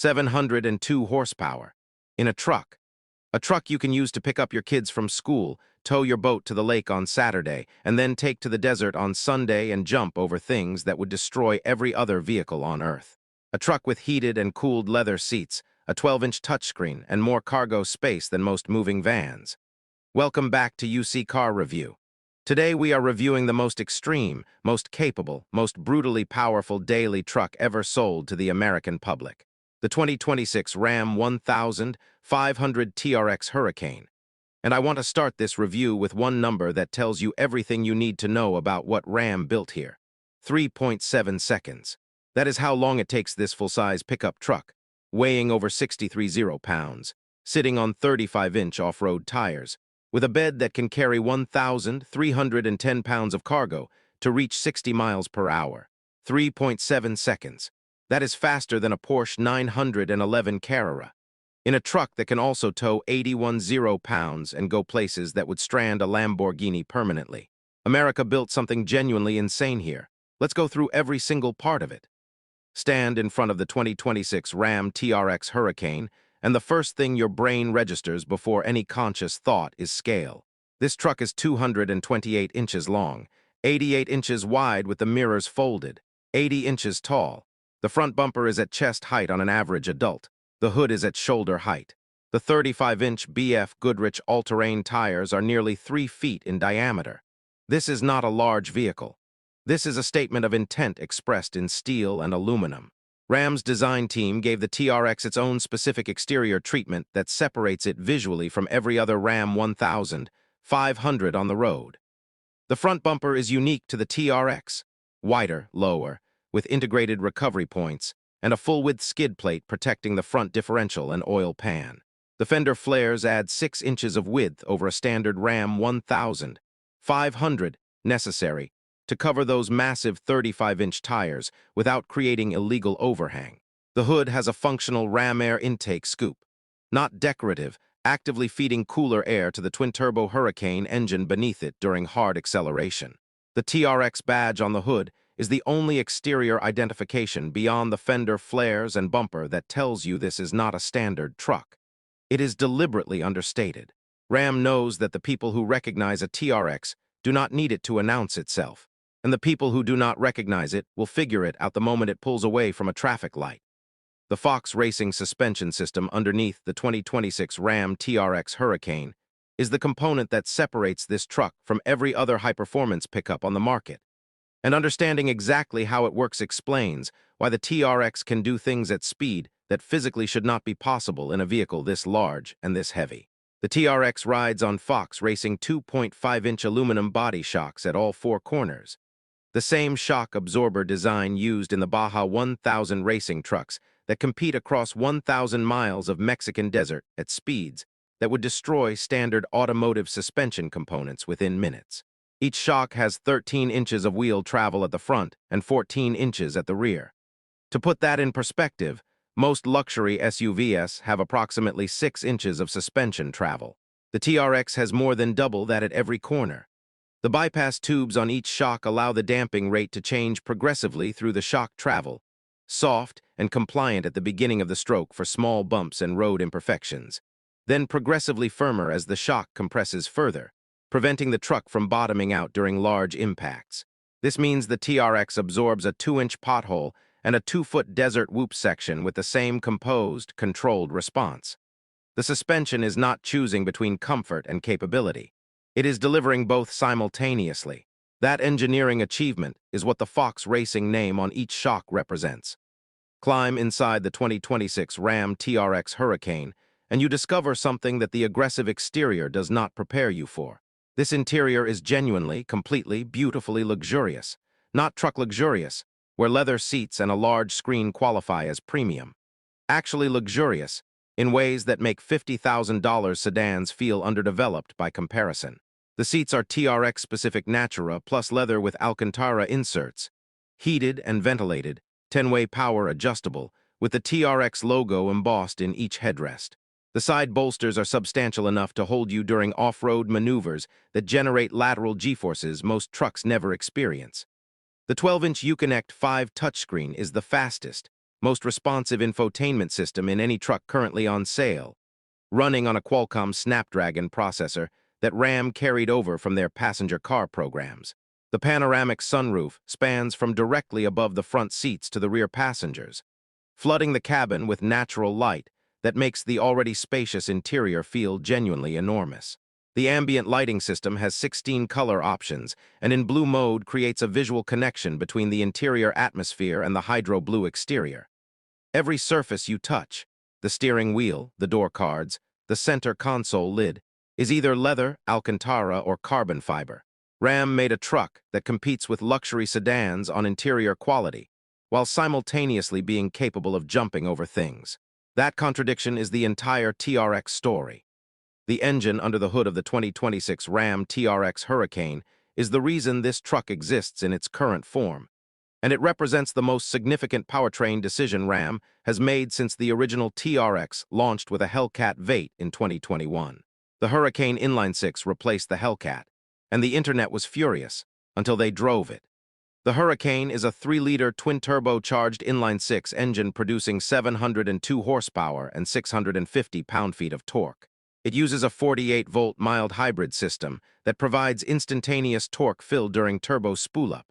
702 horsepower. In a truck. A truck you can use to pick up your kids from school, tow your boat to the lake on Saturday, and then take to the desert on Sunday and jump over things that would destroy every other vehicle on Earth. A truck with heated and cooled leather seats, a 12-inch touchscreen, and more cargo space than most moving vans. Welcome back to UC Car Review. Today we are reviewing the most extreme, most capable, most brutally powerful daily truck ever sold to the American public. The 2026 Ram 1500 TRX Hurricane. And I want to start this review with one number that tells you everything you need to know about what Ram built here. 3.7 seconds. That is how long it takes this full-size pickup truck, weighing over 630 pounds, sitting on 35-inch off-road tires, with a bed that can carry 1,310 pounds of cargo to reach 60 miles per hour. 3.7 seconds. That is faster than a Porsche 911 Carrera. In a truck that can also tow 810 pounds and go places that would strand a Lamborghini permanently. America built something genuinely insane here. Let's go through every single part of it. Stand in front of the 2026 Ram TRX Hurricane, and the first thing your brain registers before any conscious thought is scale. This truck is 228 inches long, 88 inches wide with the mirrors folded, 80 inches tall. The front bumper is at chest height on an average adult. The hood is at shoulder height. The 35-inch BF Goodrich all-terrain tires are nearly 3 feet in diameter. This is not a large vehicle. This is a statement of intent expressed in steel and aluminum. Ram's design team gave the TRX its own specific exterior treatment that separates it visually from every other Ram 1500 on the road. The front bumper is unique to the TRX. Wider, lower, with integrated recovery points, and a full-width skid plate protecting the front differential and oil pan. The fender flares add 6 inches of width over a standard Ram 1500, necessary to cover those massive 35-inch tires without creating illegal overhang. The hood has a functional Ram air intake scoop, not decorative, actively feeding cooler air to the twin-turbo Hurricane engine beneath it during hard acceleration. The TRX badge on the hood is the only exterior identification beyond the fender flares and bumper that tells you this is not a standard truck. It is deliberately understated. Ram knows that the people who recognize a TRX do not need it to announce itself, and the people who do not recognize it will figure it out the moment it pulls away from a traffic light. The Fox Racing suspension system underneath the 2026 Ram TRX Hurricane is the component that separates this truck from every other high-performance pickup on the market. And understanding exactly how it works explains why the TRX can do things at speed that physically should not be possible in a vehicle this large and this heavy. The TRX rides on Fox Racing 2.5-inch aluminum body shocks at all 4 corners. The same shock absorber design used in the Baja 1000 racing trucks that compete across 1,000 miles of Mexican desert at speeds that would destroy standard automotive suspension components within minutes. Each shock has 13 inches of wheel travel at the front and 14 inches at the rear. To put that in perspective, most luxury SUVs have approximately 6 inches of suspension travel. The TRX has more than double that at every corner. The bypass tubes on each shock allow the damping rate to change progressively through the shock travel, soft and compliant at the beginning of the stroke for small bumps and road imperfections, then progressively firmer as the shock compresses further, preventing the truck from bottoming out during large impacts. This means the TRX absorbs a 2-inch pothole and a 2-foot desert whoop section with the same composed, controlled response. The suspension is not choosing between comfort and capability. It is delivering both simultaneously. That engineering achievement is what the Fox Racing name on each shock represents. Climb inside the 2026 Ram TRX Hurricane, and you discover something that the aggressive exterior does not prepare you for. This interior is genuinely, completely, beautifully luxurious. Not truck luxurious, where leather seats and a large screen qualify as premium. Actually luxurious, in ways that make $50,000 sedans feel underdeveloped by comparison. The seats are TRX-specific Natura plus leather with Alcantara inserts. Heated and ventilated, 10-way power adjustable, with the TRX logo embossed in each headrest. The side bolsters are substantial enough to hold you during off-road maneuvers that generate lateral G-forces most trucks never experience. The 12-inch Uconnect 5 touchscreen is the fastest, most responsive infotainment system in any truck currently on sale, running on a Qualcomm Snapdragon processor that Ram carried over from their passenger car programs. The panoramic sunroof spans from directly above the front seats to the rear passengers, flooding the cabin with natural light that makes the already spacious interior feel genuinely enormous. The ambient lighting system has 16 color options, and in blue mode creates a visual connection between the interior atmosphere and the hydro blue exterior. Every surface you touch, the steering wheel, the door cards, the center console lid, is either leather, Alcantara, or carbon fiber. Ram made a truck that competes with luxury sedans on interior quality, while simultaneously being capable of jumping over things. That contradiction is the entire TRX story. The engine under the hood of the 2026 Ram TRX Hurricane is the reason this truck exists in its current form, and it represents the most significant powertrain decision Ram has made since the original TRX launched with a Hellcat V8 in 2021. The Hurricane Inline-6 replaced the Hellcat, and the internet was furious until they drove it. The Hurricane is a 3-liter twin-turbocharged inline-6 engine producing 702 horsepower and 650 pound-feet of torque. It uses a 48-volt mild hybrid system that provides instantaneous torque fill during turbo spool-up,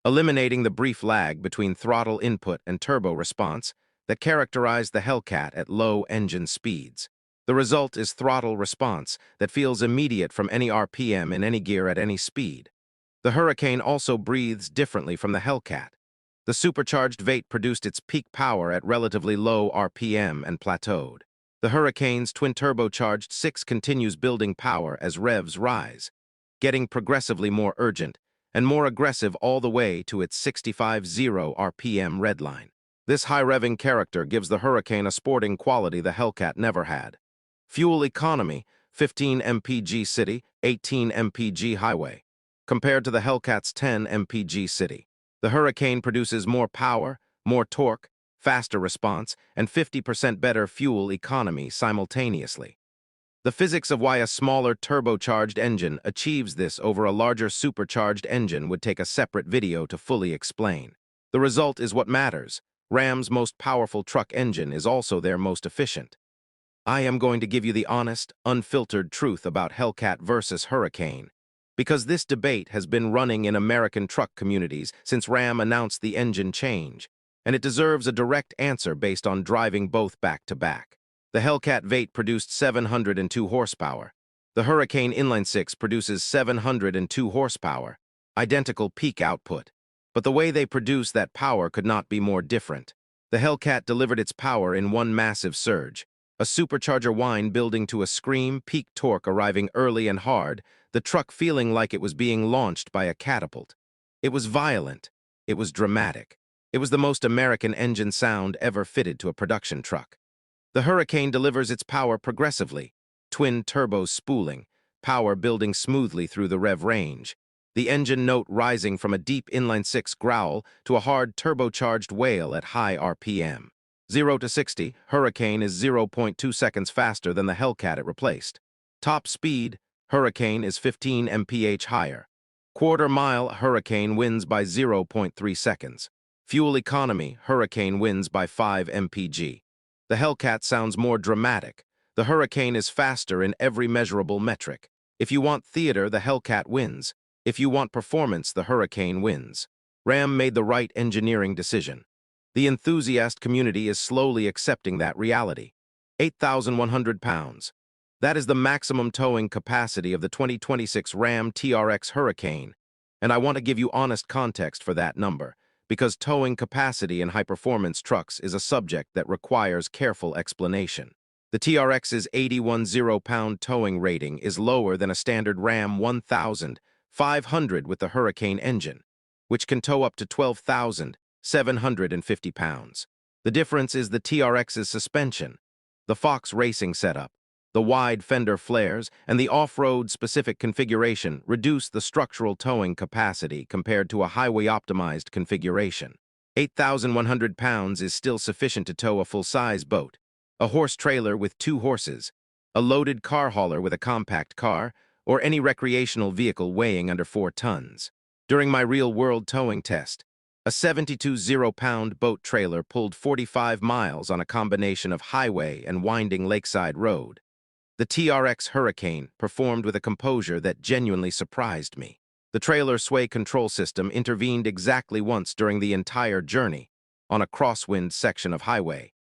eliminating the brief lag between throttle input and turbo response that characterized the Hellcat at low engine speeds. The result is throttle response that feels immediate from any RPM in any gear at any speed. The Hurricane also breathes differently from the Hellcat. The supercharged V8 produced its peak power at relatively low RPM and plateaued. The Hurricane's twin-turbocharged 6 continues building power as revs rise, getting progressively more urgent and more aggressive all the way to its 65.0 RPM redline. This high-revving character gives the Hurricane a sporting quality the Hellcat never had. Fuel economy, 15 mpg city, 18 mpg highway. Compared to the Hellcat's 10 mpg city, the Hurricane produces more power, more torque, faster response, and 50% better fuel economy simultaneously. The physics of why a smaller turbocharged engine achieves this over a larger supercharged engine would take a separate video to fully explain. The result is what matters. Ram's most powerful truck engine is also their most efficient. I am going to give you the honest, unfiltered truth about Hellcat versus Hurricane, because this debate has been running in American truck communities since Ram announced the engine change, and it deserves a direct answer based on driving both back-to-back. The Hellcat V8 produced 702 horsepower. The Hurricane Inline-6 produces 702 horsepower, identical peak output. But the way they produce that power could not be more different. The Hellcat delivered its power in one massive surge, a supercharger whine building to a scream, peak torque arriving early and hard, the truck feeling like it was being launched by a catapult. It was violent. It was dramatic. It was the most American engine sound ever fitted to a production truck. The Hurricane delivers its power progressively, twin turbos spooling, power building smoothly through the rev range, the engine note rising from a deep inline-6 growl to a hard turbocharged wail at high RPM. 0 to 60, Hurricane is 0.2 seconds faster than the Hellcat it replaced. Top speed, Hurricane is 15 mph higher. Quarter mile, Hurricane wins by 0.3 seconds. Fuel economy, Hurricane wins by 5 mpg. The Hellcat sounds more dramatic. The Hurricane is faster in every measurable metric. If you want theater, the Hellcat wins. If you want performance, the Hurricane wins. Ram made the right engineering decision. The enthusiast community is slowly accepting that reality. 8,100 pounds. That is the maximum towing capacity of the 2026 Ram TRX Hurricane, and I want to give you honest context for that number, because towing capacity in high-performance trucks is a subject that requires careful explanation. The TRX's 81 0-pound towing rating is lower than a standard Ram 1,500 with the Hurricane engine, which can tow up to 12,750 pounds. The difference is the TRX's suspension, the Fox racing setup, the wide fender flares, and the off-road specific configuration reduce the structural towing capacity compared to a highway-optimized configuration. 8,100 pounds is still sufficient to tow a full-size boat, a horse trailer with 2 horses, a loaded car hauler with a compact car, or any recreational vehicle weighing under 4 tons. During my real-world towing test, A 72 zero-pound boat trailer pulled 45 miles on a combination of highway and winding lakeside road. The TRX Hurricane performed with a composure that genuinely surprised me. The trailer sway control system intervened exactly once during the entire journey, on a crosswind section of highway,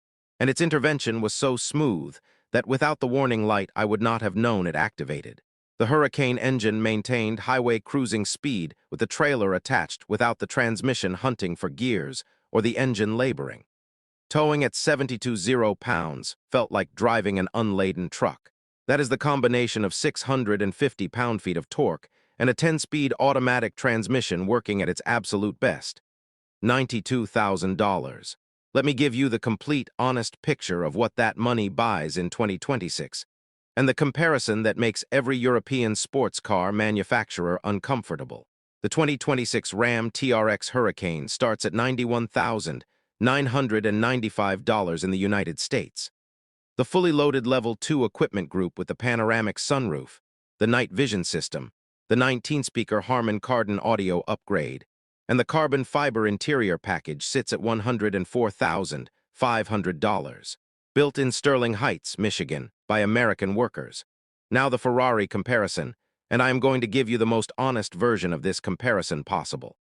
and its intervention was so smooth that without the warning light I would not have known it activated. The Hurricane engine maintained highway cruising speed with the trailer attached without the transmission hunting for gears or the engine laboring. Towing at 72 pounds felt like driving an unladen truck. That is the combination of 650 pound-feet of torque and a 10-speed automatic transmission working at its absolute best. $92,000. Let me give you the complete, honest picture of what that money buys in 2026, and the comparison that makes every European sports car manufacturer uncomfortable. The 2026 Ram TRX Hurricane starts at $91,995 in the United States. The fully loaded Level 2 equipment group with the panoramic sunroof, the night vision system, the 19-speaker Harman Kardon audio upgrade, and the carbon fiber interior package sits at $104,500. Built in Sterling Heights, Michigan, by American workers. Now the Ferrari comparison, and I am going to give you the most honest version of this comparison possible.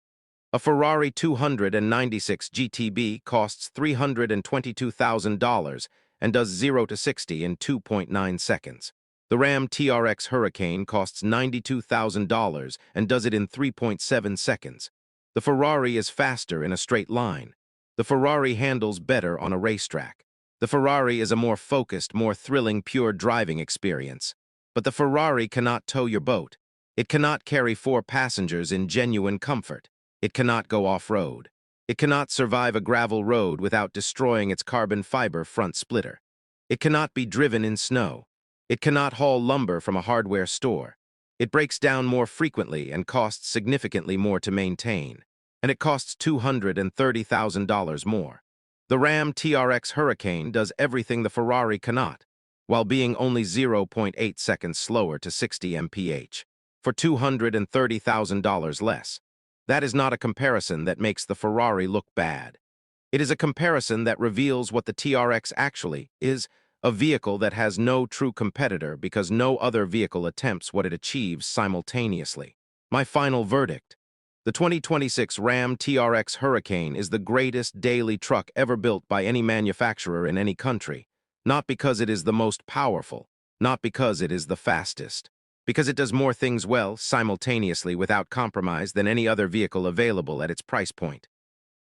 A Ferrari 296 GTB costs $322,000 and does 0 to 60 in 2.9 seconds. The Ram TRX Hurricane costs $92,000 and does it in 3.7 seconds. The Ferrari is faster in a straight line. The Ferrari handles better on a racetrack. The Ferrari is a more focused, more thrilling, pure driving experience. But the Ferrari cannot tow your boat. It cannot carry 4 passengers in genuine comfort. It cannot go off-road. It cannot survive a gravel road without destroying its carbon fiber front splitter. It cannot be driven in snow. It cannot haul lumber from a hardware store. It breaks down more frequently and costs significantly more to maintain. And it costs $230,000 more. The Ram TRX Hurricane does everything the Ferrari cannot, while being only 0.8 seconds slower to 60 mph, for $230,000 less. That is not a comparison that makes the Ferrari look bad. It is a comparison that reveals what the TRX actually is, a vehicle that has no true competitor because no other vehicle attempts what it achieves simultaneously. My final verdict. The 2026 Ram TRX Hurricane is the greatest daily truck ever built by any manufacturer in any country, not because it is the most powerful, not because it is the fastest, because it does more things well simultaneously without compromise than any other vehicle available at its price point.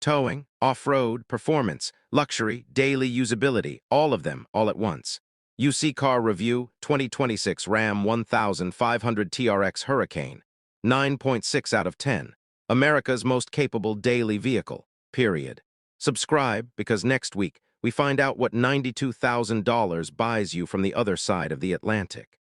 Towing, off-road, performance, luxury, daily usability, all of them, all at once. UC Car Review, 2026 Ram 1500 TRX Hurricane, 9.6 out of 10. America's most capable daily vehicle, period. Subscribe, because next week we find out what $92,000 buys you from the other side of the Atlantic.